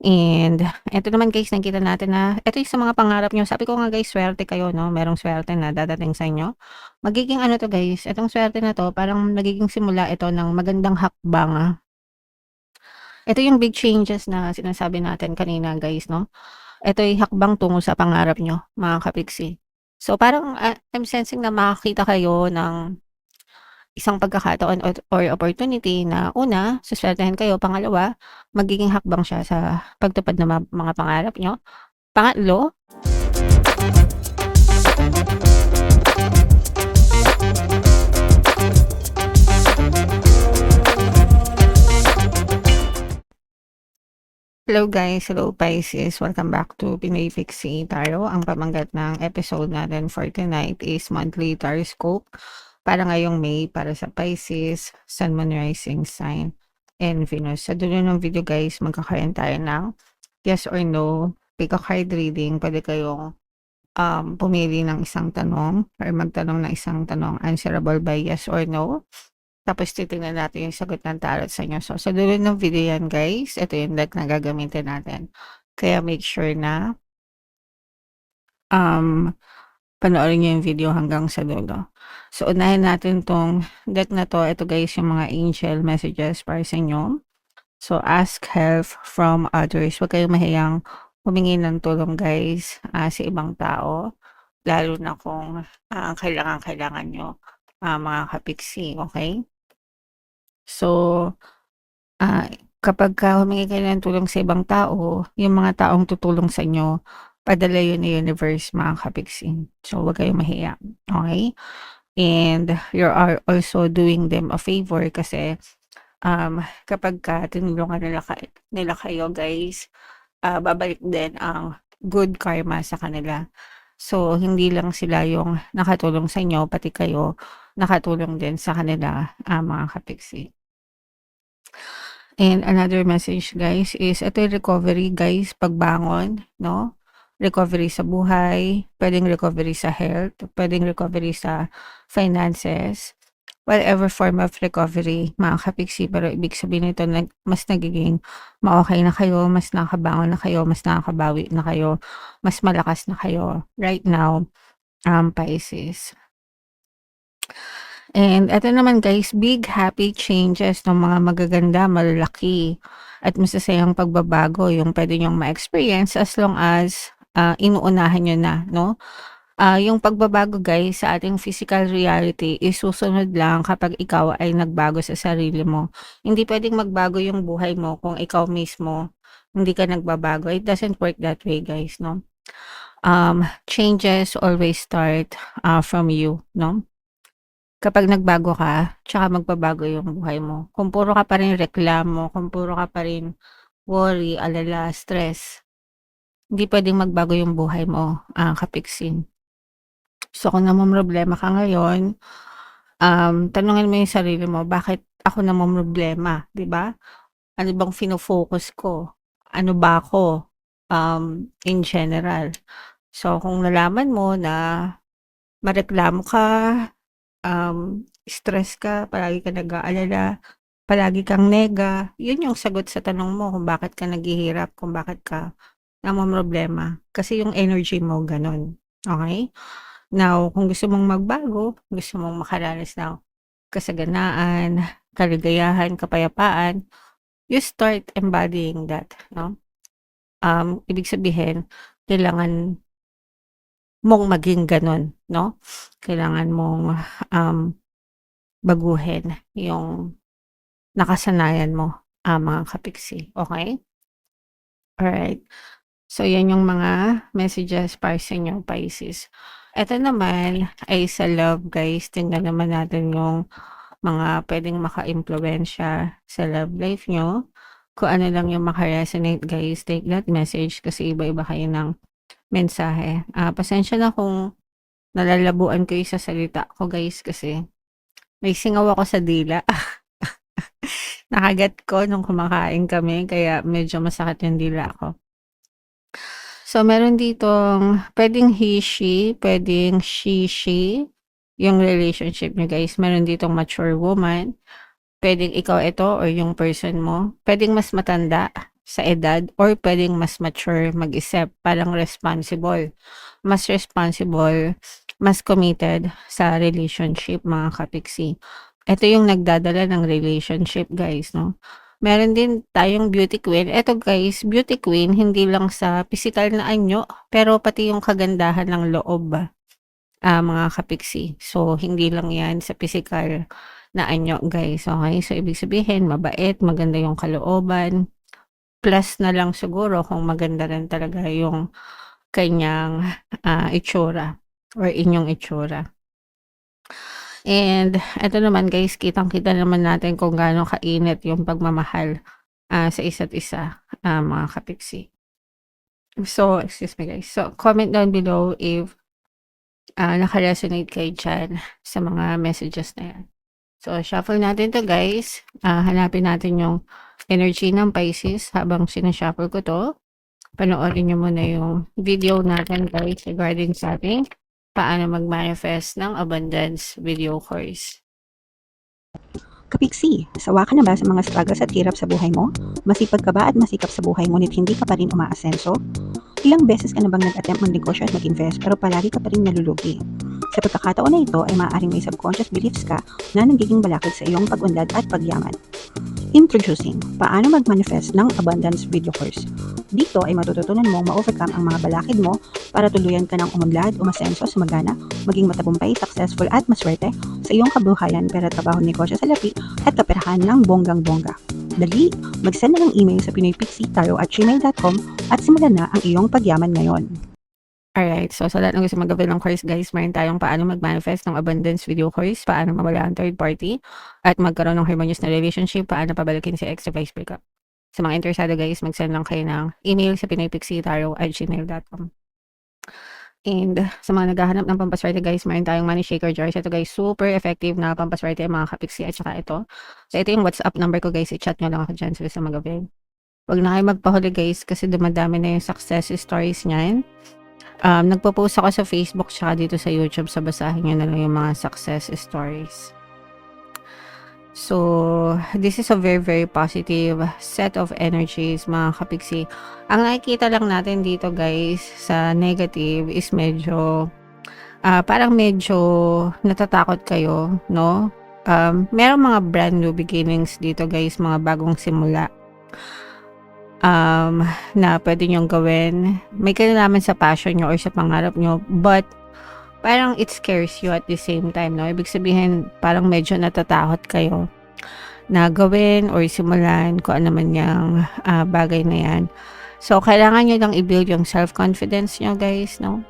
And eto naman guys, nakikita natin na eto yung sa mga pangarap niyo. Sabi ko nga guys, swerte kayo 'no, merong swerte na dadating sa inyo. Magiging ano 'to guys, etong swerte na 'to parang nagiging simula ito ng magandang hakbang. Ito yung big changes na sinasabi natin kanina guys 'no. Ito'y hakbang tungo sa pangarap niyo mga kapiksi. So parang, I'm sensing na makakita kayo ng isang pagkakataon or opportunity na una, suswertehin kayo, pangalawa, magiging hakbang siya sa pagtupad ng mga pangarap niyo. Pangatlo, hello guys, hello Pisces, welcome back to Pinoy Pixie Tarot. Ang pamanggat ng episode natin for tonight is monthly horoscope para ngayong May para sa Pisces, Sun, Moon, Rising Sign, and Venus. Sa dulo ng video guys, magkakaroon tayo ng yes or no, pick a card reading. Pwede kayong pumili ng isang tanong or magtanong ng isang tanong answerable by yes or no. Tapos titingnan natin yung sagot ng tarot sa inyo. So, sa dulo ng video yan guys, ito yung deck na gagamitin natin. Kaya make sure na panoorin niyo yung video hanggang sa dulo. So, unahin natin tong deck na to. Ito guys, yung mga angel messages para sa inyo. So, ask help from others. Huwag kayong mahiyang humingi ng tulong guys sa ibang tao. Lalo na kung kailangan nyo mga kapiksi, okay? So, kapagka humingi kayo ng tulong sa ibang tao, yung mga taong tutulong sa inyo, padala yun ni universe mga kapiksi. So, huwag kayong mahiya, okay? And you are also doing them a favor kasi kapagka tinulungan nila kayo guys, babalik din ang good karma sa kanila. So, hindi lang sila yung nakatulong sa inyo, pati kayo nakatulong din sa kanila mga kapiksi. And another message guys is ito yung recovery guys, pagbangon, no? Recovery sa buhay, pwedeng recovery sa health, pwedeng recovery sa finances, whatever form of recovery mga kapiksi. Pero ibig sabihin nito mas nagiging ma-okay na kayo, mas nakakabangon na kayo, mas nakakabawi na kayo, mas malakas na kayo right now, Pisces. And eto naman guys, big happy changes ng mga magaganda, malalaki at masasayang pagbabago yung pwede niyong ma-experience as long as inuunahan niyo na, no? Yung pagbabago guys sa ating physical reality is susunod lang kapag ikaw ay nagbago sa sarili mo. Hindi pwedeng magbago yung buhay mo kung ikaw mismo hindi ka nagbabago. It doesn't work that way guys, no? Changes always start from you, no? Kapag nagbago ka, tsaka magbabago yung buhay mo. Kung puro ka pa rin reklamo, kung puro ka pa rin worry, alala, stress, hindi pwedeng magbago yung buhay mo, kapiksin. So, kung namomroblema ka ngayon, tanungin mo yung sarili mo, bakit ako namomroblema, 'di ba? Ano bang fino-focus ko? Ano ba ako, in general? So, kung nalaman mo na mareklamo ka, stress ka, palagi ka nag-aalala, palagi kang nega, yun yung sagot sa tanong mo kung bakit ka naghihirap, kung bakit ka namomroblema. Kasi yung energy mo gano'n, okey? Now, kung gusto mong magbago, gusto mong makaranas ng kasaganaan, kaligayahan, kapayapaan, you start embodying that, 'no? Ibig sabihin, kailangan mong maging gano'n, 'no? Kailangan mong, baguhin yung nakasanayan mo, mga kapiksi, okey? Alright. So, yan yung mga messages para sa inyo, Pisces. Eto naman ay sa love, guys. Tingnan naman natin yung mga pwedeng maka-impluwensya sa love life nyo. Kung ano lang yung maka-resonate, guys, take that message kasi iba-iba kayo ng mensahe. Pasensya na kung nalalabuan kayo sa salita ko, guys, kasi may singaw ako sa dila. Nakagat ko nung kumakain kami kaya medyo masakit yung dila ko. So, meron ditong pwedeng he, she, pwedeng she, yung relationship niyo guys. Meron ditong mature woman, pwedeng ikaw ito or yung person mo. Pwedeng mas matanda sa edad or pwedeng mas mature mag-isip, parang responsible. Mas responsible, mas committed sa relationship mga kapiksi. Ito yung nagdadala ng relationship guys, no? Meron din tayong beauty queen. Eto guys, beauty queen hindi lang sa physical na anyo, pero pati yung kagandahan ng loob mga kapiksi. So, hindi lang yan sa physical na anyo guys. Okay? So, ibig sabihin, mabait, maganda yung kalooban. Plus na lang siguro kung maganda rin talaga yung kanyang itsura or inyong itsura. And eto naman guys, kitang-kita naman natin kung gaano kainit yung pagmamahal sa isa't isa, mga kapiksi. So, excuse me guys. So, comment down below if naka-resonate kayo dyan sa mga messages na yan. So, shuffle natin to guys. Hanapin natin yung energy ng Pisces habang sinashuffle ko to. Panoorin nyo muna yung video natin guys regarding sa ating paano mag-manifest ng abundance video course. Kapiksi, sawa ka na ba sa mga struggles at hirap sa buhay mo? Masipag ka ba at masikap sa buhay ngunit hindi ka pa rin umaasenso? Ilang beses ka na bang nag-attempt magnegosyo at mag-invest pero palagi ka pa rin nalulugi? Sa pagkakataon na ito ay maaaring may subconscious beliefs ka na nagiging balakid sa iyong pag-unlad at pagyaman. Introducing, paano mag-manifest ng abundance video course. Dito ay matututunan mong ma-overcome ang mga balakid mo para tuluyan ka ng umunlad, umasenso, sumagana, maging matagumpay, successful at maswerte sa iyong kabuhayan, pera, trabaho, negosyo, salapi at kaperahan ng bonggang-bongga. Dali, mag-send na ng email sa pinoypixitaro@gmail.com at simulan na ang iyong pagyaman ngayon. Alright, so sa lahat ng gusto mag-avail ng course guys, meron tayong paano mag-manifest ng abundance video course, paano mawala ang third party, at magkaroon ng harmonious na relationship, paano pabalikin si ex vice breakup. Sa mga interesado guys, mag-send lang kayo ng email sa pinoypixitaro@gmail.com. And sa mga naghahanap ng pampaswerte guys, meron tayong money shaker jars. Ito guys, super effective na pampaswerte mga kapiksi at saka ito. So ito yung WhatsApp number ko guys, i-chat nyo lang ako dyan sa mag-avail. Huwag na kayo magpahuli guys kasi dumadami na yung success stories niyan. Nagpo-post ako sa Facebook tsaka dito sa YouTube, sa basahin nyo na lang yung mga success stories. So, this is a very, very positive set of energies, mga kapiksi. Ang nakikita lang natin dito, guys, sa negative is medyo, parang medyo natatakot kayo, no? Merong mga brand new beginnings dito, guys, mga bagong simula. Na pwede nyong gawin. May kinalaman sa passion nyo or sa pangarap nyo, but parang it scares you at the same time, no? Ibig sabihin, parang medyo natatakot kayo na gawin or simulan kung ano man yung bagay na yan. So, kailangan nyo lang i-build yung self-confidence nyo, guys, no?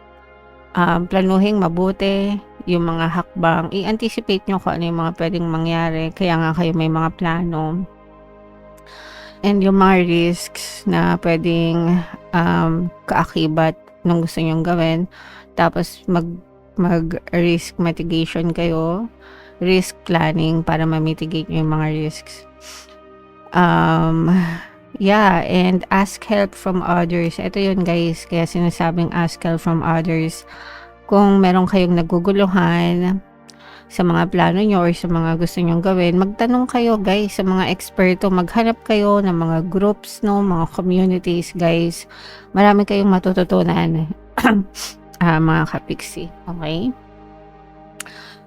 Planuhin mabuti yung mga hakbang. I-anticipate nyo kung ano yung mga pwedeng mangyari. Kaya nga kayo may mga plano. And yung mga risks na pwedeng kaakibat nung gusto nyong gawin. Tapos mag-risk mitigation kayo. Risk planning para ma-mitigate nyo yung mga risks. Yeah, and ask help from others. Ito yun guys, kaya sinasabing ask help from others. Kung meron kayong naguguluhan sa mga plano nyo or sa mga gusto nyong gawin, magtanong kayo guys sa mga eksperto, maghanap kayo ng mga groups, no, mga communities guys. Marami kayong matututunan mga kapiksi, okay?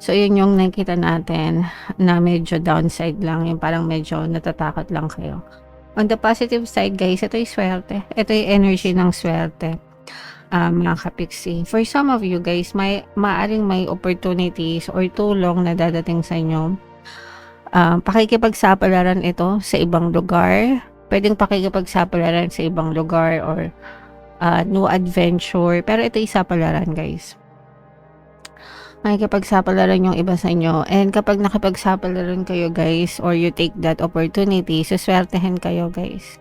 So yun yung nakita natin na medyo downside lang, yung parang medyo natatakot lang kayo. On the positive side guys, ito yung swerte, ito yung energy ng swerte. Mga kapiksi. For some of you guys, maaring may opportunities or tulong na dadating sa inyo. Pakikipagsapalaran ito sa ibang lugar. Pwedeng pakikipagsapalaran sa ibang lugar or new adventure. Pero ito isapalaran guys. Makikipagsapalaran yung iba sa inyo. And kapag nakipagsapalaran kayo guys or you take that opportunity, suswertehin kayo guys.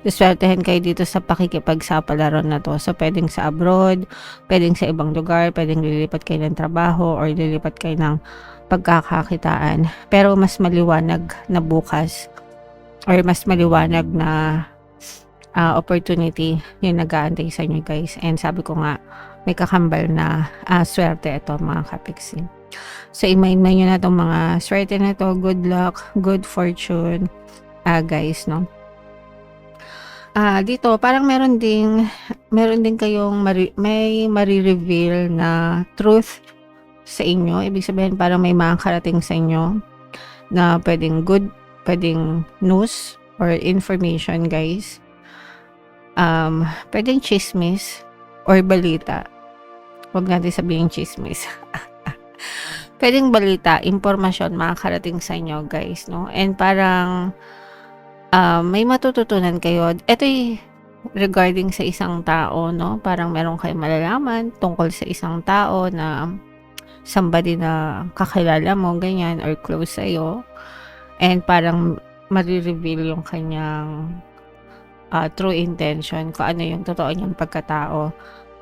Suswertehin kayo dito sa pakikipagsapalaran na to. So, pwedeng sa abroad, pwedeng sa ibang lugar, pwedeng lilipat kayo ng trabaho or lilipat kayo ng pagkakakitaan. Pero mas maliwanag na bukas or mas maliwanag na opportunity yung nag-aantay sa inyo guys. And sabi ko nga, may kakambal na swerte ito mga kapiksi. So, i-mind nyo na itong mga swerte na to. Good luck, good fortune, guys, no? Dito parang meron din kayong may mare-reveal na truth sa inyo. Ibig sabihin parang may makakarating sa inyo na puwedeng good, puwedeng news or information, guys. Puwedeng tsismis or balita. Huwag natin sabihing tsismis. Puwedeng balita, impormasyon makakarating sa inyo, guys, 'no? And parang may matututunan kayo. Ito'y regarding sa isang tao, 'no? Parang meron kayong malalaman tungkol sa isang tao na somebody na kakilala mo, ganyan, or close sa'yo. And parang mare-reveal yung kanyang true intention, kung ano yung totoo niyang pagkatao.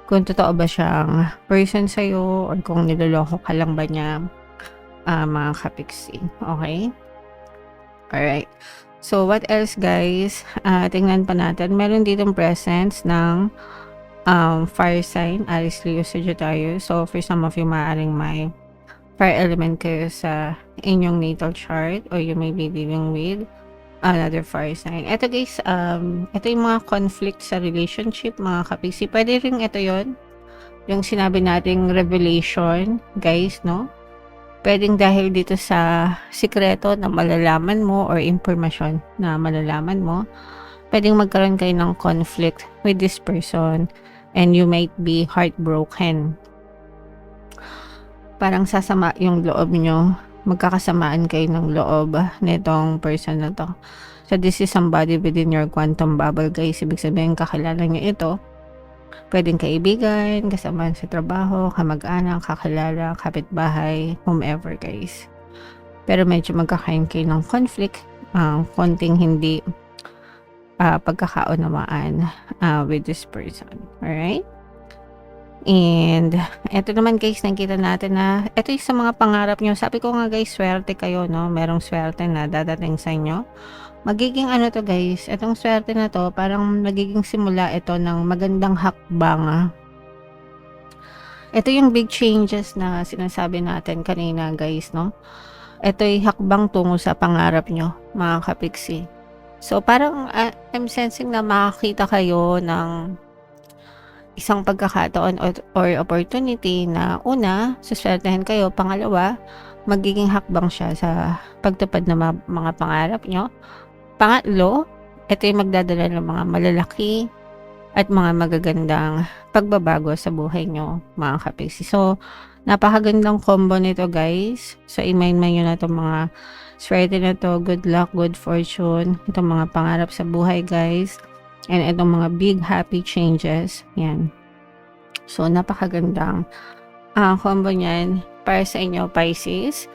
Kung totoo ba siyang person sa'yo or kung niloloko ka lang ba niya, mga kapiksi. Okay? Alright. So, what else, guys? Tingnan pa natin. Meron ditong presence ng fire sign, Aries, Leo, Sagittarius. So, for some of you, maaaring may fire element kayo sa inyong natal chart or you may be dealing with another fire sign. Ito, guys, ito yung mga conflict sa relationship, mga kapiksi. Pwede rin ito yon yung sinabi nating revelation, guys, no? Pwedeng dahil dito sa sikreto na malalaman mo or impormasyon na malalaman mo, pwedeng magkaroon kayo ng conflict with this person and you might be heartbroken. Parang sasama yung loob nyo, magkakasamaan kayo ng loob nitong person na to. So, this is somebody within your quantum bubble, guys. Ibig sabihin, kakilala nyo ito. Pwedeng kaibigan, kasama sa trabaho, kamag-anak, kakilala, kapitbahay, whomever, guys. Pero medyo magkakaroon kayo ng conflict, konting hindi pagkakaunawaan with this person. Alright? And eto naman, guys, nakita natin na eto yung sa mga pangarap nyo. Sabi ko nga, guys, swerte kayo, no? Merong swerte na dadating sa inyo. Magiging ano to, guys, etong swerte na to, parang magiging simula ito ng magandang hakbang. Ito yung big changes na sinasabi natin kanina, guys, no? Ito yung hakbang tungo sa pangarap nyo, mga kapiksi. So, parang I'm sensing na makakita kayo ng isang pagkakataon or opportunity na una, suswertehan kayo. Pangalawa, magiging hakbang siya sa pagtupad ng mga pangarap nyo. Pangatlo, ito yung magdadala ng mga malalaki at mga magagandang pagbabago sa buhay nyo, mga kapiksi. So, napakagandang combo nito, guys. So, i-mind nyo na itong mga swerte na to, good luck, good fortune, itong mga pangarap sa buhay, guys. And itong mga big happy changes. Yan. So, napakagandang combo niyan para sa inyo, Pisces.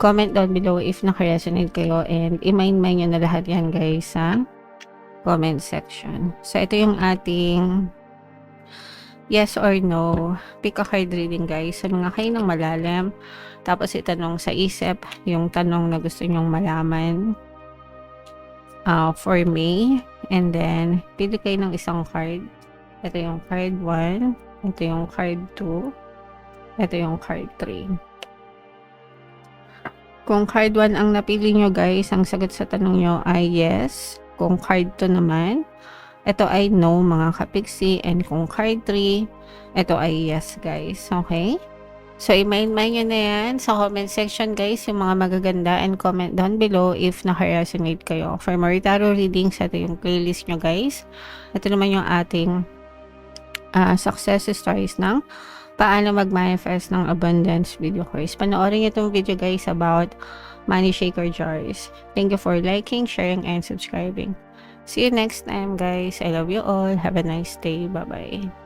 Comment down below if naka-resonate kayo and i-mind nyo na lahat yan, guys, sa comment section. So, ito yung ating yes or no pick a card reading, guys. So, mga kayo ng malalim. Tapos, itanong sa isip yung tanong na gusto nyong malaman for me. And then, pili kayo ng isang card. Ito yung card 1. Ito yung card 2. Ito yung card 3. Kung card 1 ang napili nyo, guys, ang sagot sa tanong nyo ay yes. Kung card 2 naman, ito ay no, mga kapiksi. And kung card 3, ito ay yes, guys. Okay? So, i-mind nyo na yan sa comment section, guys, yung mga magaganda, and comment down below if naka-resonate kayo. For more tarot readings, ito yung playlist nyo, guys. Ito naman yung ating success stories ng paano mag-manifest ng abundance video course. Panoorin nyo itong video, guys, about money shaker jars. Thank you for liking, sharing, and subscribing. See you next time, guys. I love you all. Have a nice day. Bye-bye.